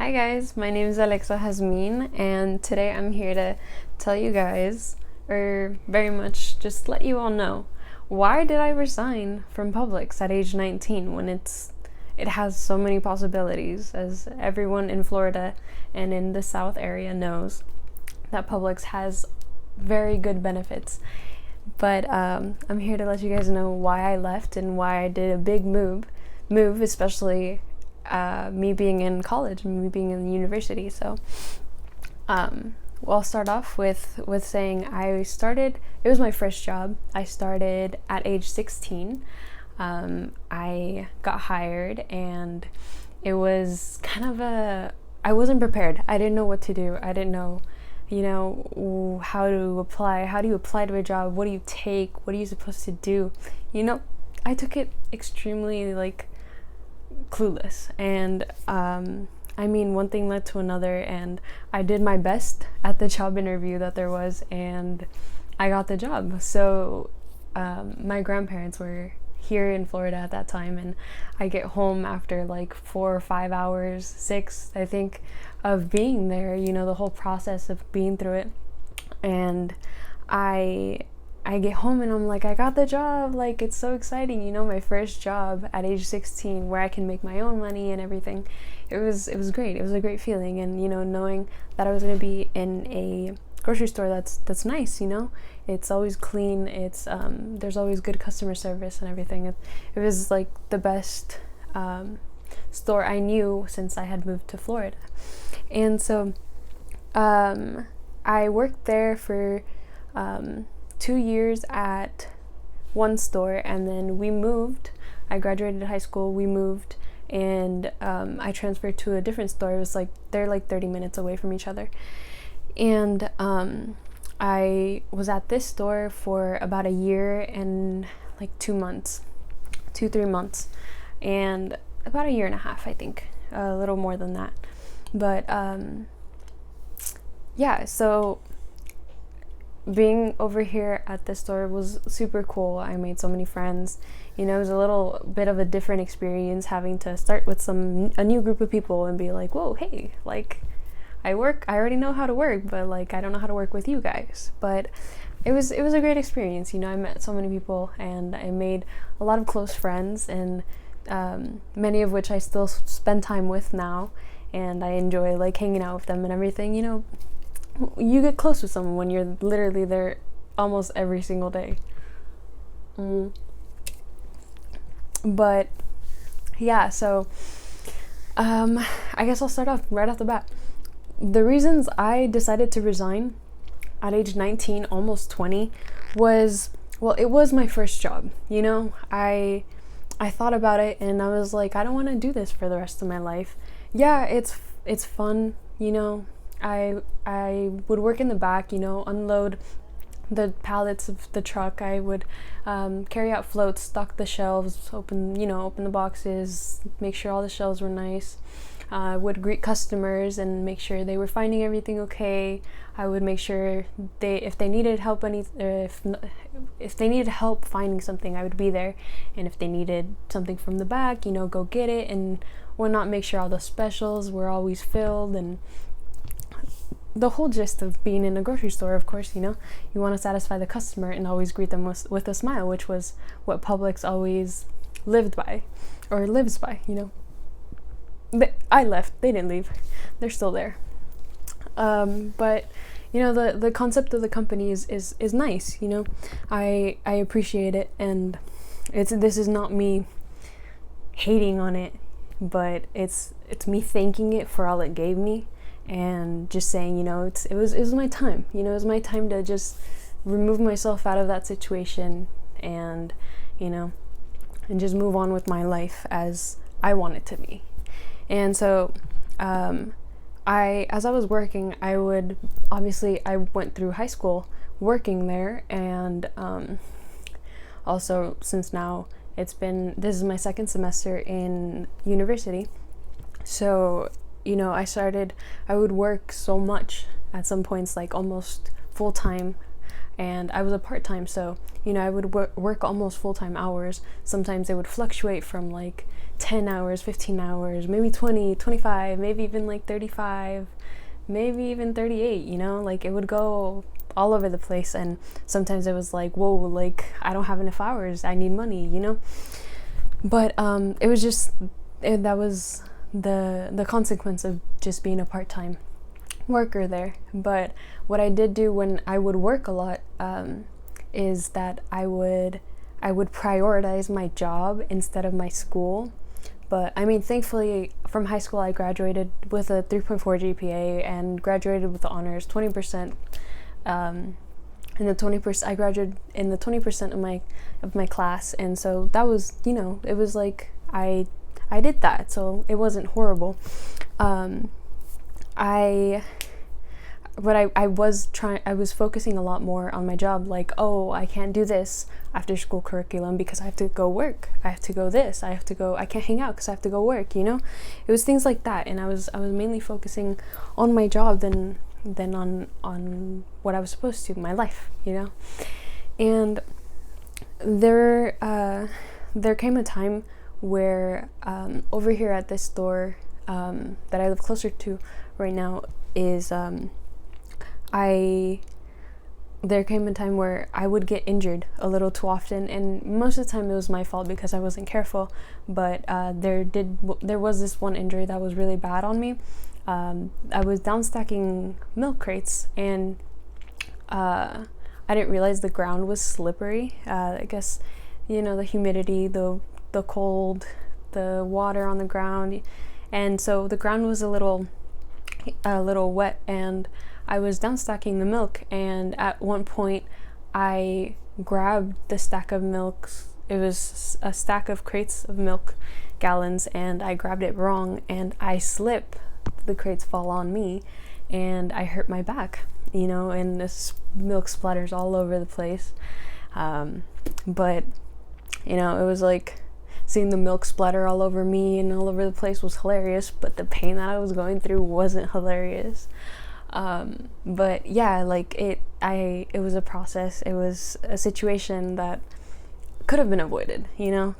Hi guys, my name is Alexa Hasmin, and today I'm here to tell you guys, or very much just let you all know, why did I resign from Publix at age 19 when it has so many possibilities, as everyone in Florida and in the South area knows that Publix has very good benefits. But I'm here to let you guys know why I left and why I did a big move, especially me being in college and me being in university. So I'll start off with saying it was my first job. I started at age 16. I got hired, and it was kind of I wasn't prepared. I didn't know what to do. I didn't know, how to apply. How do you apply to a job? What do you take? What are you supposed to do? I took it extremely clueless, and one thing led to another, and I did my best at the job interview that there was, and I got the job. So my grandparents were here in Florida at that time, and I get home after 4 or 5 hours, 6 I think, of being there, the whole process of being through it. And I get home and I'm like, I got the job. It's so exciting, my first job at age 16 where I can make my own money and everything. It was great. It was a great feeling. And, knowing that I was going to be in a grocery store that's nice, it's always clean. It's, there's always good customer service and everything. It was the best, store I knew since I had moved to Florida. And so, I worked there for, 2 years at one store, and then we moved. I graduated high school, we moved, and I transferred to a different store. It was they're 30 minutes away from each other. And I was at this store for about a year and 2 months, 3 months, and about a year and a half, I think, a little more than that. But so being over here at this store was super cool. I made so many friends. It was a little bit of a different experience having to start with a new group of people and be whoa, hey, I already know how to work, but I don't know how to work with you guys. But it was a great experience. I met so many people, and I made a lot of close friends, and many of which I still spend time with now, and I enjoy hanging out with them and everything. You get close with someone when you're literally there almost every single day. But yeah, so I guess I'll start off right off the bat. The reasons I decided to resign at age 19, almost 20, was, it was my first job. I thought about it, and I was I don't want to do this for the rest of my life. Yeah, it's fun, I would work in the back, unload the pallets of the truck. I would carry out floats, stock the shelves, open the boxes, make sure all the shelves were nice. I would greet customers and make sure they were finding everything okay. I would make sure if they needed help if they needed help finding something, I would be there. And if they needed something from the back, go get it and whatnot. Make sure all the specials were always filled, and the whole gist of being in a grocery store, of course, you want to satisfy the customer and always greet them with a smile, which was what Publix always lived by, or lives by, I left, they didn't leave, they're still there. But the concept of the company is nice. I appreciate it, and this is not me hating on it, but it's me thanking it for all it gave me. And just saying, it was my time. It was my time to just remove myself out of that situation, and and just move on with my life as I want it to be. And so, as I was working, I went through high school working there, and also since now this is my second semester in university, so. I would work so much at some points, almost full time, and I was a part-time, so I would work almost full-time hours. Sometimes it would fluctuate from like 10 hours, 15 hours, maybe 20, 25, maybe even like 35, maybe even 38, like it would go all over the place. And sometimes it was like, whoa, like I don't have enough hours, I need money, but it was just that was the consequence of just being a part-time worker there. But what I did do when I would work a lot is that I would prioritize my job instead of my school. But I mean, thankfully from high school I graduated with a 3.4 GPA and graduated with honors, 20%. In the 20%, I graduated in the 20% of my class, and so that was, it was like I did that, so it wasn't horrible. I was focusing a lot more on my job, like, oh, I can't do this after school curriculum because I have to go work. I have to go this. I can't hang out because I have to go work, It was things like that, and I was mainly focusing on my job than on what I was supposed to, my life, And there came a time where over here at this store that I live closer to right now is there came a time where I would get injured a little too often, and most of the time it was my fault because I wasn't careful. But there was this one injury that was really bad on me. I was down stacking milk crates, and I didn't realize the ground was slippery. I guess the humidity, the cold, the water on the ground, and so the ground was a little wet, and I was down stacking the milk, and at one point I grabbed the stack of milks. It was a stack of crates of milk gallons, and I grabbed it wrong, and I slip. The crates fall on me, and I hurt my back, and this milk splatters all over the place. But it was like seeing the milk splatter all over me and all over the place was hilarious, but the pain that I was going through wasn't hilarious. But yeah, like it was a process. It was a situation that could have been avoided,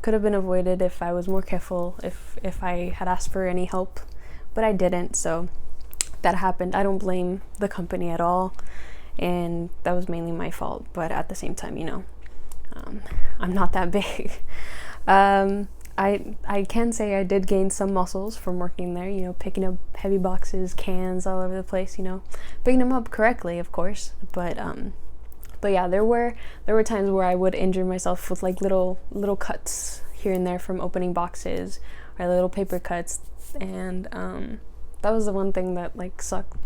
could have been avoided if I was more careful, if I had asked for any help, but I didn't. So that happened. I don't blame the company at all, and that was mainly my fault. But at the same time, I'm not that big. I can say I did gain some muscles from working there, picking up heavy boxes, cans all over the place, picking them up correctly, of course. But yeah, there were times where I would injure myself with like little cuts here and there from opening boxes, or little paper cuts, and that was the one thing that like sucked.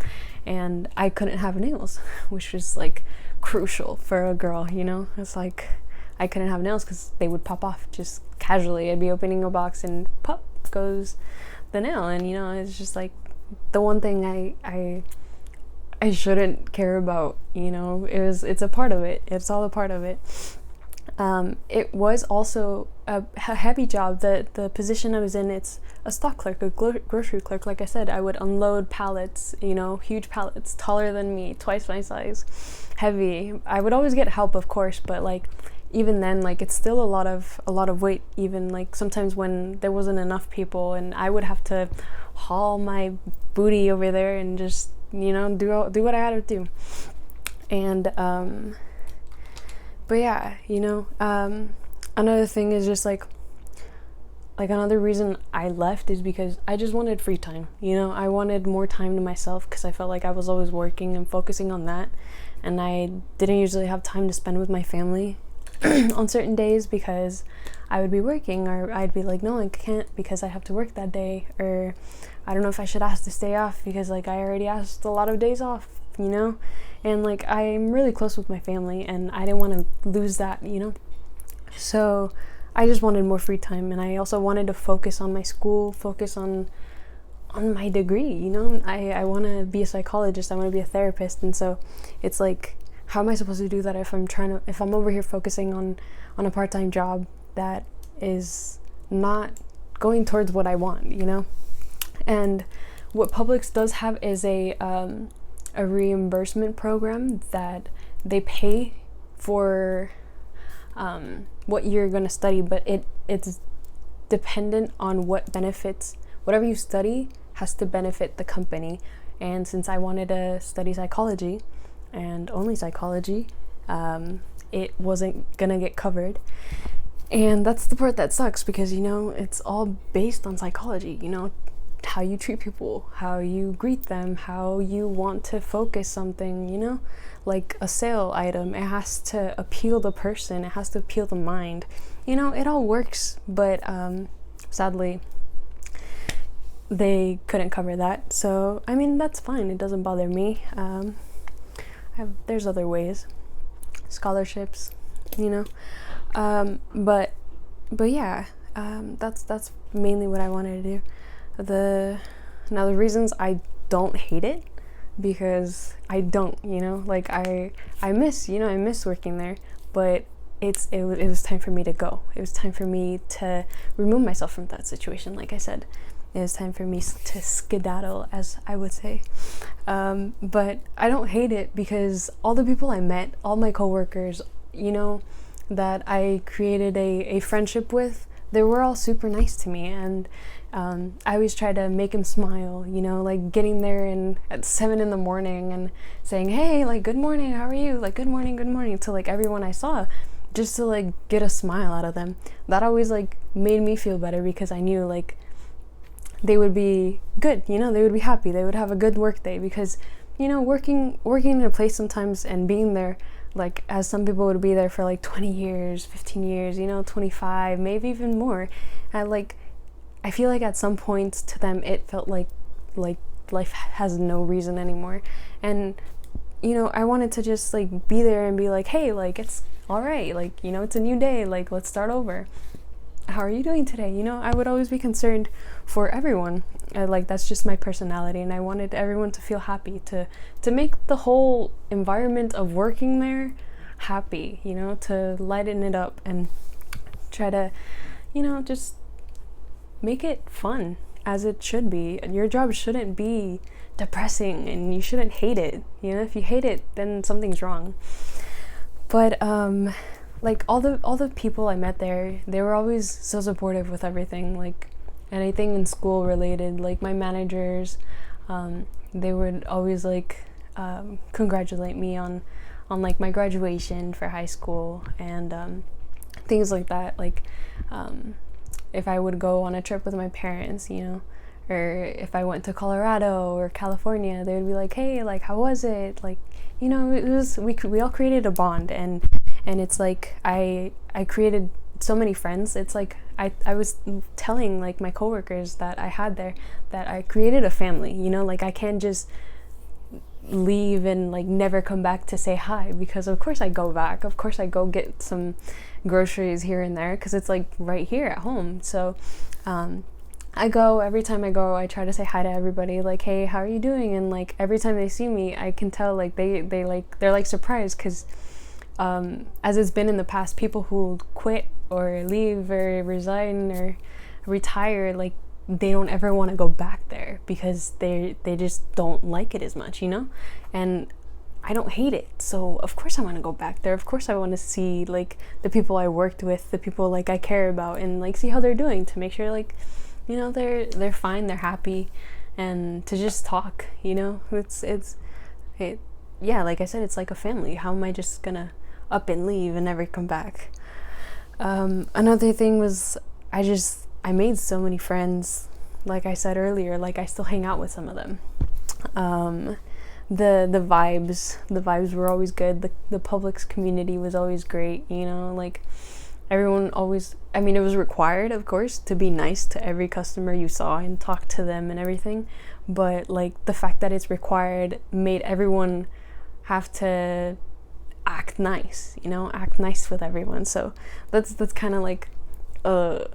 And I couldn't have nails, which was like crucial for a girl, It's like I couldn't have nails because they would pop off just casually. I'd be opening a box and pop goes the nail, and it's just like the one thing I shouldn't care about. It's a part of it. It's all a part of it. It was also a heavy job. The position I was in, it's a stock clerk, a grocery clerk. Like I said, I would unload pallets, huge pallets, taller than me, twice my size, heavy. I would always get help, of course, but like even then, like it's still a lot of weight. Even like sometimes when there wasn't enough people, and I would have to haul my booty over there and just do what I had to do. And but yeah, another thing is just like another reason I left is because I just wanted free time. I wanted more time to myself because I felt like I was always working and focusing on that, and I didn't usually have time to spend with my family on certain days because I would be working, or I'd be like, no, I can't because I have to work that day, or I don't know if I should ask to stay off because like I already asked a lot of days off, and like I'm really close with my family, and I didn't want to lose that, so I just wanted more free time. And I also wanted to focus on my school, focus on my degree. I want to be a psychologist, I want to be a therapist, and so it's like, how am I supposed to do that if I'm over here focusing on a part-time job that is not going towards what I want, And what Publix does have is a reimbursement program that they pay for what you're going to study, but it's dependent on what benefits, whatever you study has to benefit the company. And since I wanted to study psychology and only psychology, it wasn't gonna get covered. And that's the part that sucks, because, you know, it's all based on psychology, you know, how you treat people, how you greet them, how you want to focus something, you know, like a sale item. It has to appeal the person, it has to appeal the mind, you know, it all works. But sadly, they couldn't cover that. So, I mean, that's fine. It doesn't bother me. There's other ways, scholarships, you know. But yeah, that's mainly what I wanted to do. The reasons I don't hate it, because I don't, you know, like I miss working there, but it was time for me to go. It was time for me to remove myself from that situation. Like I said, it was time for me to skedaddle, as I would say. But I don't hate it, because all the people I met, all my coworkers, you know, that I created a friendship with, they were all super nice to me. And I always try to make them smile, you know, like getting there at 7 a.m. and saying, hey, like, good morning, how are you? Like, good morning to like everyone I saw, just to like get a smile out of them. That always like made me feel better, because I knew like they would be good, you know, they would be happy, they would have a good work day. Because, you know, working in a place sometimes and being there, like, as some people would be there for like 20 years, 15 years, you know, 25, maybe even more. And like, I feel like at some points to them, it felt like life has no reason anymore. And, you know, I wanted to just like be there and be like, hey, like, it's all right. Like, you know, it's a new day. Like, let's start over. How are you doing today? You know, I would always be concerned for everyone. Like, that's just my personality, and I wanted everyone to feel happy, to make the whole environment of working there happy, you know, to lighten it up and try to, you know, just make it fun, as it should be. Your job shouldn't be depressing, and you shouldn't hate it. You know, if you hate it, then something's wrong. But like all the people I met there, they were always so supportive with everything, like anything in school related. Like my managers, they would always like congratulate me on like my graduation for high school, and things like that. Like if I would go on a trip with my parents, you know, or if I went to Colorado or California, they would be like, hey, like, how was it? Like, you know, it was, we all created a bond, and it's like I created so many friends. It's like I was telling like my coworkers that I had there that I created a family, you know, like I can't just leave and like never come back to say hi, because of course I go back, of course I go get some groceries here and there, because it's like right here at home. So every time I go, I try to say hi to everybody, like, hey, how are you doing? And like every time they see me, I can tell like they're like surprised, because as it's been in the past, people who quit or leave or resign or retire, like they don't ever want to go back there, because they just don't like it as much, you know. And I don't hate it, so of course I want to go back there. Of course I want to see like the people I worked with, the people like I care about, and like see how they're doing, to make sure like, you know, they're fine, they're happy, and to just talk, you know. Yeah, like I said, it's like a family. How am I just gonna up and leave and never come back? Another thing was I made so many friends. Like I said earlier, like I still hang out with some of them. The vibes were always good. The Publix community was always great, you know, like everyone always, I mean, it was required, of course, to be nice to every customer you saw and talk to them and everything, but like the fact that it's required made everyone have to act nice, you know, act nice with everyone. So that's kind of like a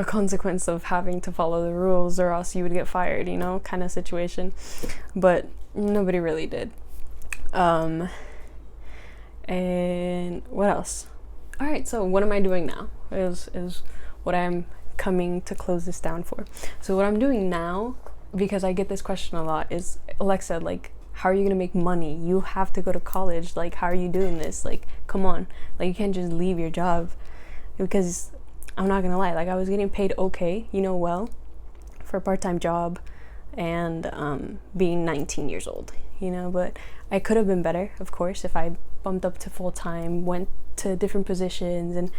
consequence of having to follow the rules, or else you would get fired, you know, kind of situation. But nobody really did. And what else? All right, so what am I doing now is what I'm coming to close this down for. So what I'm doing now, because I get this question a lot, is, Alexa, like, how are you gonna make money? You have to go to college. Like, how are you doing this? Like, come on. Like, you can't just leave your job. Because I'm not gonna lie, like, I was getting paid okay, well, for a part-time job, and being 19 years old, but I could have been better, of course, if I bumped up to full-time, went to different positions, and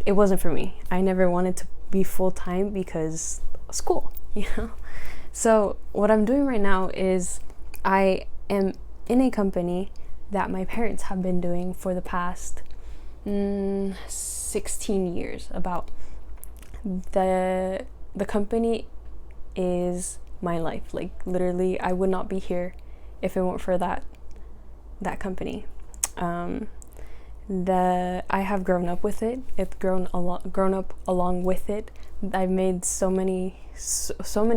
it wasn't for me. I never wanted to be full-time because school, So what I'm doing right now is I am in a company that my parents have been doing for the past 16 years. About the company is my life. Like, literally, I would not be here if it weren't for that company. I have grown up with it. It's grown up along with it. I've made so many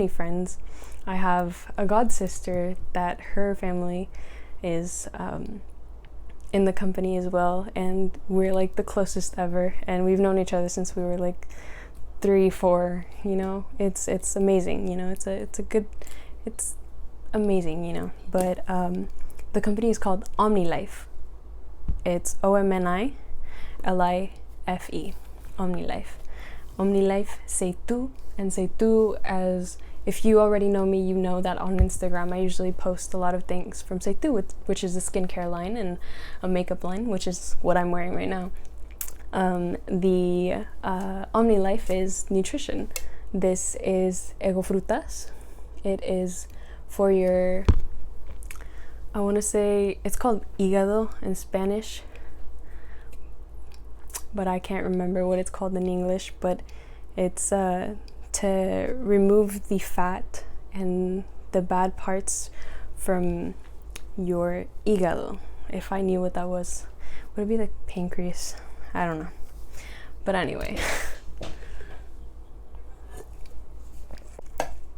friends. I have a god sister that her family is in the company as well, and we're like the closest ever, and we've known each other since we were like 3-4. It's amazing. It's amazing. But the company is called OmniLife. It's OMNILIFE. OmniLife, say tú, and say tú, as if you already know me, you know that on Instagram I usually post a lot of things from Say Tu, which is a skincare line and a makeup line, which is what I'm wearing right now. The OmniLife is nutrition. This is Ego Frutas. It is for your, I want to say, it's called hígado in Spanish, but I can't remember what it's called in English, but it's to remove the fat and the bad parts from your hígado. If I knew what that was, would it be the pancreas? I don't know. But anyway,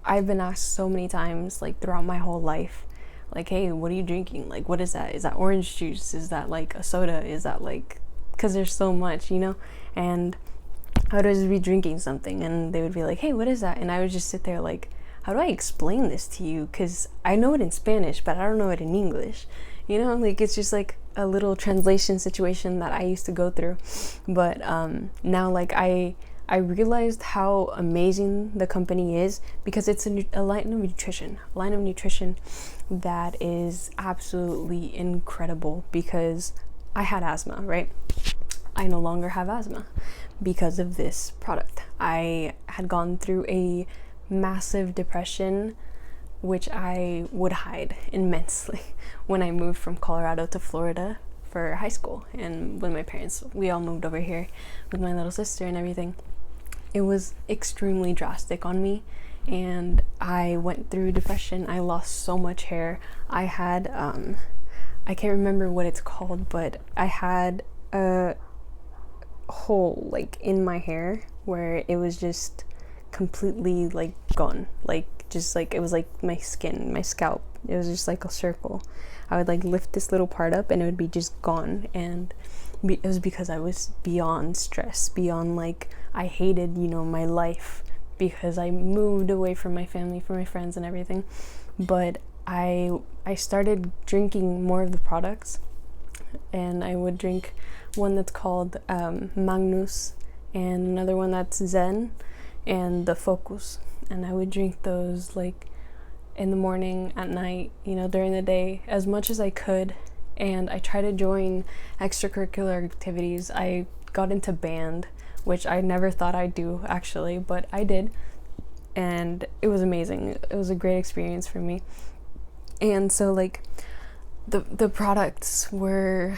I've been asked so many times, like, throughout my whole life, like, hey, what are you drinking? Like, what is that? Is that orange juice? Is that like a soda? Is that like, because there's so much, and I would just be drinking something and they would be like, hey, what is that? And I would just sit there like, how do I explain this to you? Because I know it in Spanish, but I don't know it in English. Like, it's just like a little translation situation that I used to go through. But now, like, I realized how amazing the company is, because it's a line of nutrition that is absolutely incredible. Because I had asthma, right? I no longer have asthma because of this product. I had gone through a massive depression, which I would hide immensely when I moved from Colorado to Florida for high school. And when my parents, we all moved over here with my little sister and everything. It was extremely drastic on me, and I went through depression. I lost so much hair. I had, I can't remember what it's called, but I had a hole like in my hair where it was just completely like gone, like just like it was like my skin, my scalp, it was just like a circle. I would like lift this little part up and it would be just gone, and it was because I was beyond stress, beyond like I hated my life, because I moved away from my family, from my friends and everything. But I started drinking more of the products, and I would drink one that's called Magnus, and another one that's Zen, and the Focus. And I would drink those like in the morning, at night, during the day, as much as I could. And I tried to join extracurricular activities. I got into band, which I never thought I'd do, actually, but I did. And it was amazing. It was a great experience for me. And so like the products were,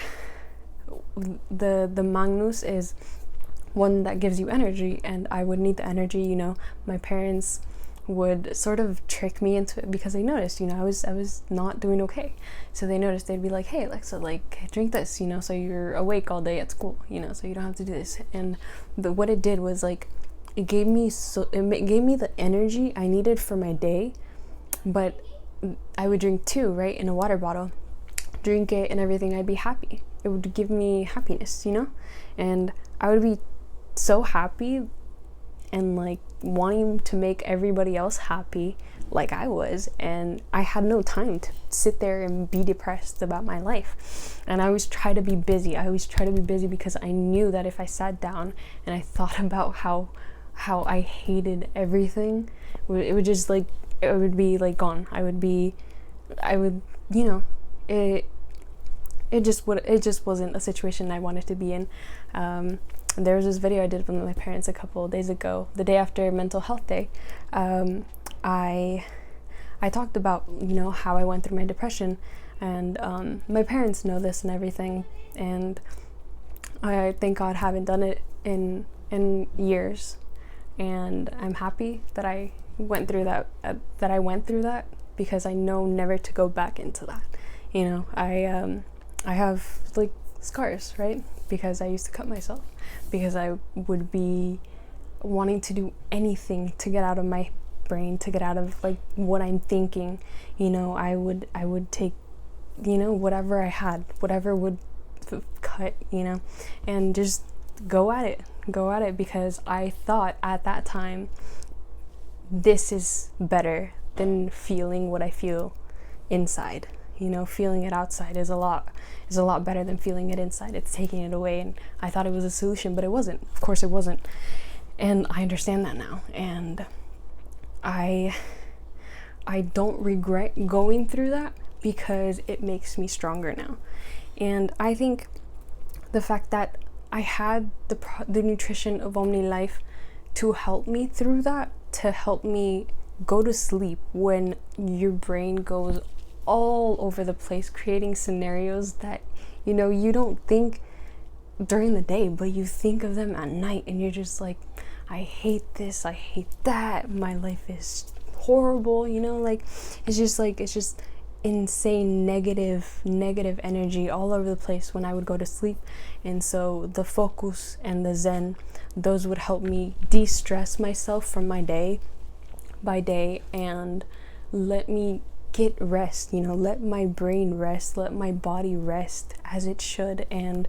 the Magnus is one that gives you energy, and I would need the energy. My parents would sort of trick me into it because they noticed, I was not doing okay. So they noticed, they'd be like, hey Alexa, like, drink this, so you're awake all day at school, so you don't have to do this. And what it did was like, it gave me the energy I needed for my day. But I would drink 2, right, in a water bottle, drink it and everything. I'd be happy. It would give me happiness, and I would be so happy and like wanting to make everybody else happy like I was, and I had no time to sit there and be depressed about my life. And I always try to be busy. Because I knew that if I sat down and I thought about how I hated everything, it would just like, it would be like gone. It just wasn't a situation I wanted to be in. There was this video I did with my parents a couple of days ago, the day after Mental Health Day. I talked about, how I went through my depression, and my parents know this and everything, and I thank God haven't done it in years, and I'm happy that I went through that, because I know never to go back into that. I have like scars, right? Because I used to cut myself, because I would be wanting to do anything to get out of my brain, to get out of like what I'm thinking. I would take, whatever I had, whatever would cut, and just go at it, because I thought at that time, this is better than feeling what I feel inside. Feeling it outside is a lot better than feeling it inside. It's taking it away, and I thought it was a solution, but it wasn't. Of course it wasn't. And I understand that now, and I don't regret going through that, because it makes me stronger now. And I think the fact that I had the nutrition of Omni Life to help me through that, to help me go to sleep when your brain goes all over the place, creating scenarios that you don't think during the day, but you think of them at night, and you're just like, I hate this, I hate that, my life is horrible, it's just insane negative energy all over the place when I would go to sleep. And so the focus and the Zen, those would help me de-stress myself from my day by day, and let me get rest, let my brain rest, let my body rest as it should. And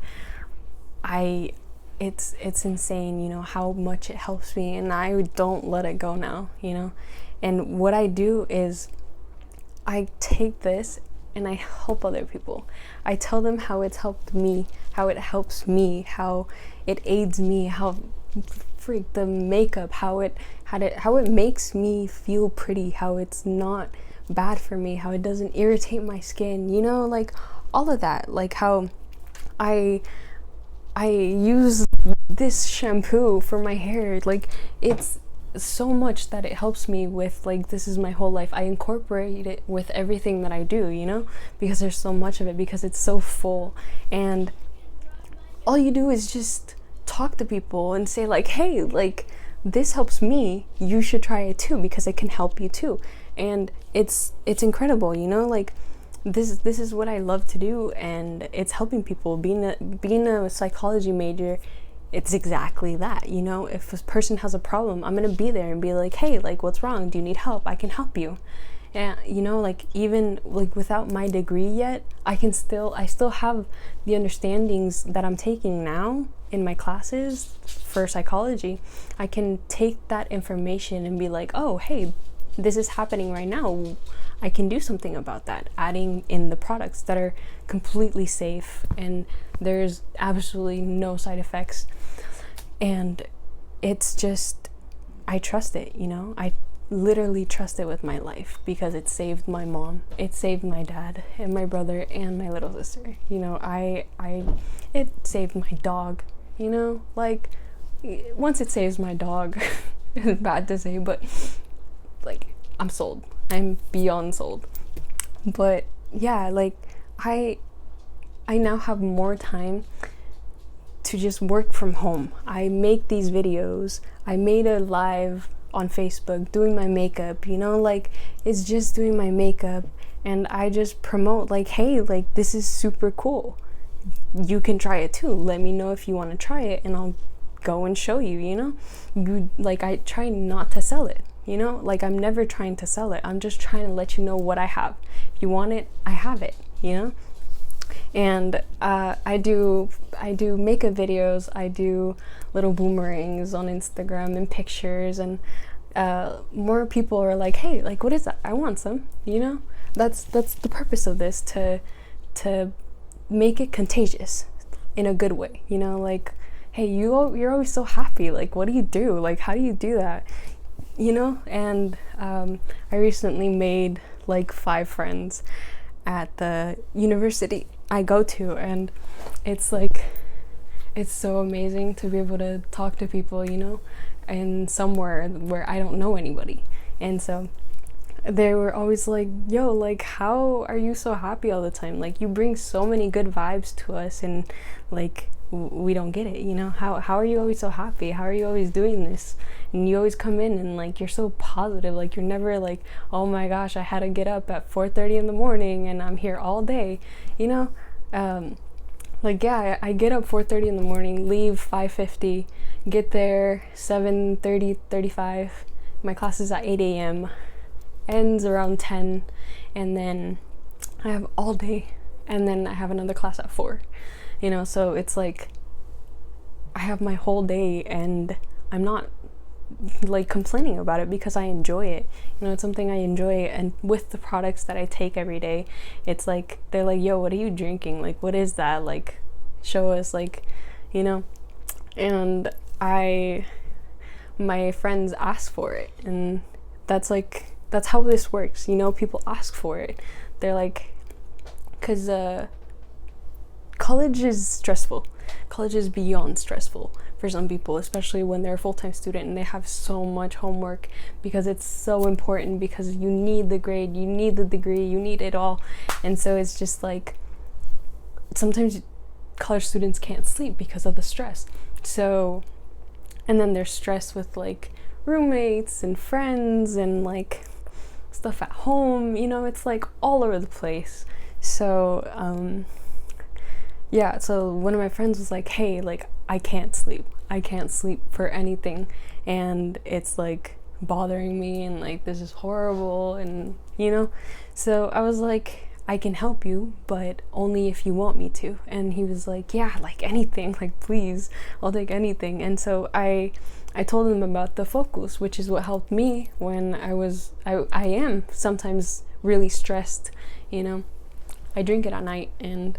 it's insane, how much it helps me, and I don't let it go now, And what I do is I take this and I help other people. I tell them how it's helped me, how it helps me, how it aids me, how the makeup, how it makes me feel pretty, how it's not bad for me, how it doesn't irritate my skin, like all of that, like how I use this shampoo for my hair, like it's so much that it helps me with, like, this is my whole life. I incorporate it with everything that I do, because there's so much of it, because it's so full. And all you do is just talk to people and say like, hey, like, this helps me, you should try it too, because it can help you too. And it's incredible, like this is what I love to do, and it's helping people. Being a psychology major, it's exactly that, if a person has a problem, I'm gonna be there and be like, hey, like, what's wrong? Do you need help? I can help you. And like, even like without my degree yet, I still have the understandings that I'm taking now in my classes for psychology. I can take that information and be like, oh, hey, this is happening right now. I can do something about that, adding in the products that are completely safe and there's absolutely no side effects. And it's just, I trust it, I literally trust it with my life, because it saved my mom, it saved my dad and my brother and my little sister. It saved my dog, like, once it saves my dog, it's bad to say, but like, I'm sold. I'm beyond sold. But yeah, like, I now have more time to just work from home. I make these videos. I made a live on Facebook doing my makeup, like, it's just doing my makeup, and I just promote like, hey, like, this is super cool, you can try it too, let me know if you want to try it, and I'll go and show you. Like, I try not to sell it, like, I'm never trying to sell it, I'm just trying to let you know what I have. If you want it, I have it, And I do makeup videos, I do little boomerangs on Instagram and pictures, and more people are like, hey, like, what is that? I want some, you know? That's the purpose of this, to make it contagious in a good way, you know? Like, hey, you're always so happy. Like, what do you do? Like, how do you do that? You know? And I recently made like 5 friends at the university I go to, and it's like, it's so amazing to be able to talk to people, you know, and somewhere where I don't know anybody. And so they were always like, yo, like, how are you so happy all the time? Like, you bring so many good vibes to us, and like, we don't get it, you know? How are you always so happy? How are you always doing this? And you always come in and like, you're so positive. Like, you're never like, oh my gosh, I had to get up at 4:30 in the morning and I'm here all day, you know? Like, yeah, I get up 4:30 in the morning, leave 5:50, get there 7:30, 35. My class is at 8 a.m., ends around 10, and then I have all day, and then I have another class at 4, you know? So it's like, I have my whole day, and I'm not like complaining about it because I enjoy it. You know, it's something I enjoy. And with the products that I take every day, it's like, they're like, yo, what are you drinking? Like, what is that? Like, show us, like, you know? And my friends ask for it, and that's how this works, you know? People ask for it. They're like, because college is stressful. College is beyond stressful for some people, especially when they're a full-time student and they have so much homework, because it's so important, because you need the grade, you need the degree, you need it all. And so it's just like, sometimes college students can't sleep because of the stress. So, and then there's stress with like roommates and friends and like stuff at home, you know? It's like all over the place. So yeah, so one of my friends was like, hey, like, I can't sleep for anything, and it's like bothering me, and like, this is horrible, and you know? So I was like, I can help you, but only if you want me to. And he was like, yeah, like anything, like, please, I'll take anything. And so I told him about the Focus, which is what helped me when I am sometimes really stressed, you know? I drink it at night, and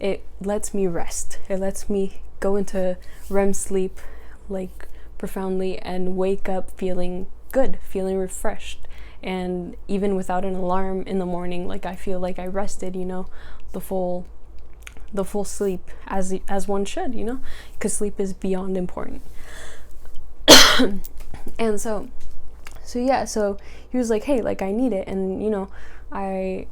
it lets me rest. It lets me go into REM sleep, like, profoundly, and wake up feeling good, feeling refreshed. And even without an alarm in the morning, like, I feel like I rested, you know, the full sleep, as one should, you know, because sleep is beyond important. And so yeah, so he was like, hey, like, I need it. And you know, I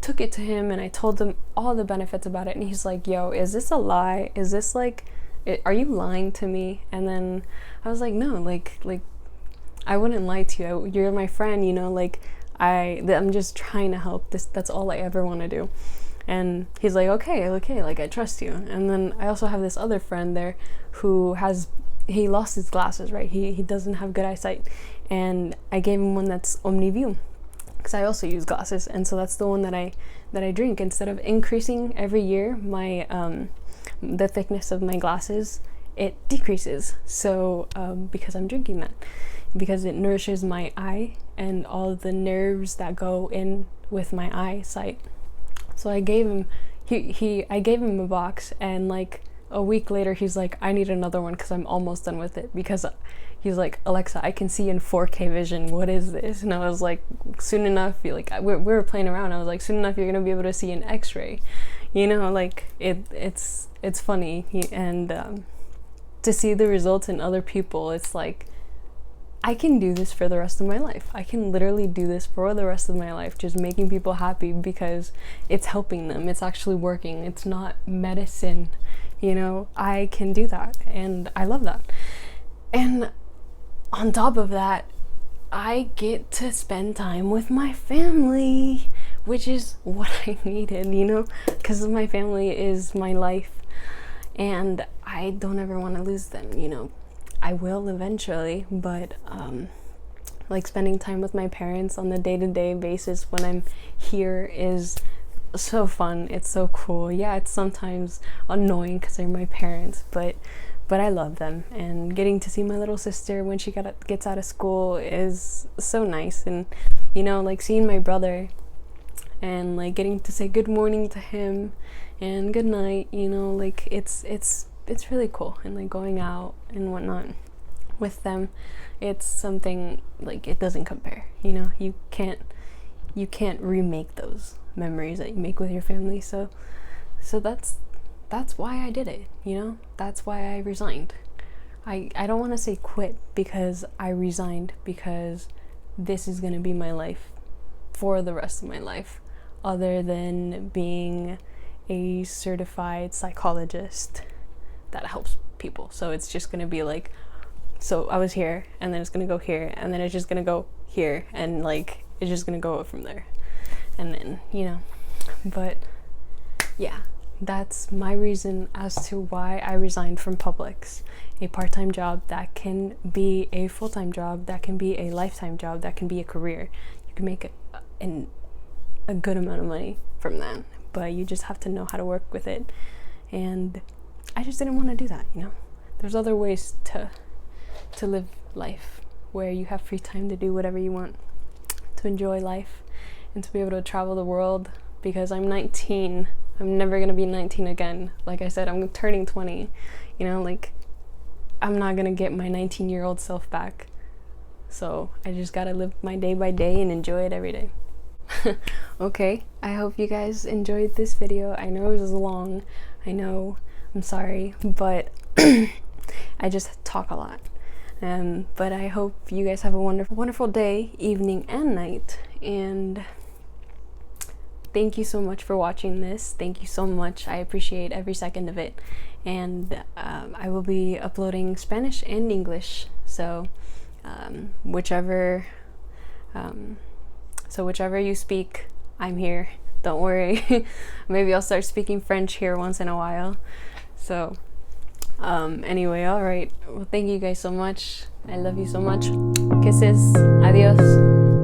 took it to him, and I told him all the benefits about it, and he's like, yo, is this a lie? Is this like, are you lying to me? And then I was like, no, like I wouldn't lie to you. You're my friend, you know, like, I'm just trying to help. That's all I ever want to do. And he's like, okay, like, I trust you. And then I also have this other friend there who he lost his glasses, right? He doesn't have good eyesight, and I gave him one that's OmniView, because I also use glasses, and so that's the one that I drink. Instead of increasing every year my the thickness of my glasses, it decreases. So because I'm drinking that, because it nourishes my eye and all of the nerves that go in with my eyesight. So I gave him I gave him a box, and like a week later he's like, I need another one because I'm almost done with it, because he's like, Alexa, I can see in 4K vision. What is this? And I was like, soon enough, like, we were playing around. I was like, soon enough, you're gonna be able to see an X-ray. You know, like, it's funny. And to see the results in other people, it's like, I can do this for the rest of my life. I can literally do this for the rest of my life, just making people happy, because it's helping them. It's actually working. It's not medicine. You know, I can do that, and I love that. And on top of that, I get to spend time with my family, which is what I needed, you know, because my family is my life, and I don't ever want to lose them, you know. I will eventually, but like, spending time with my parents on the day-to-day basis when I'm here is so fun. It's so cool. Yeah, it's sometimes annoying because they're my parents, but but I love them, and getting to see my little sister when she gets out of school is so nice. And you know, like seeing my brother and like getting to say good morning to him and good night, you know, like it's really cool. And like going out and whatnot with them, it's something like it doesn't compare. You know, you can't remake those memories that you make with your family. So that's why I did it, you know? That's why I resigned. I don't want to say quit, because I resigned because this is going to be my life for the rest of my life, other than being a certified psychologist that helps people. So it's just going to be like, so I was here, and then it's going to go here, and then it's just going to go here, and like it's just going to go up from there. And then, you know, but yeah, that's my reason as to why I resigned from Publix, a part-time job that can be a full-time job, that can be a lifetime job, that can be a career. You can make a good amount of money from that, but you just have to know how to work with it. And I just didn't want to do that, you know. There's other ways to live life where you have free time to do whatever you want, to enjoy life, and to be able to travel the world. Because I'm 19, I'm never gonna be 19 again. Like I said, I'm turning 20, you know, like I'm not gonna get my 19-year-old self back. So I just gotta live my day by day and enjoy it every day. Okay, I hope you guys enjoyed this video. I know it was long, I know, I'm sorry, but I just talk a lot. But I hope you guys have a wonderful day, evening, and night. And thank you so much for watching this. Thank you so much. I appreciate every second of it. And I will be uploading Spanish and English. So whichever you speak, I'm here. Don't worry. Maybe I'll start speaking French here once in a while. So anyway, all right. Well, thank you guys so much. I love you so much. Kisses. Adios.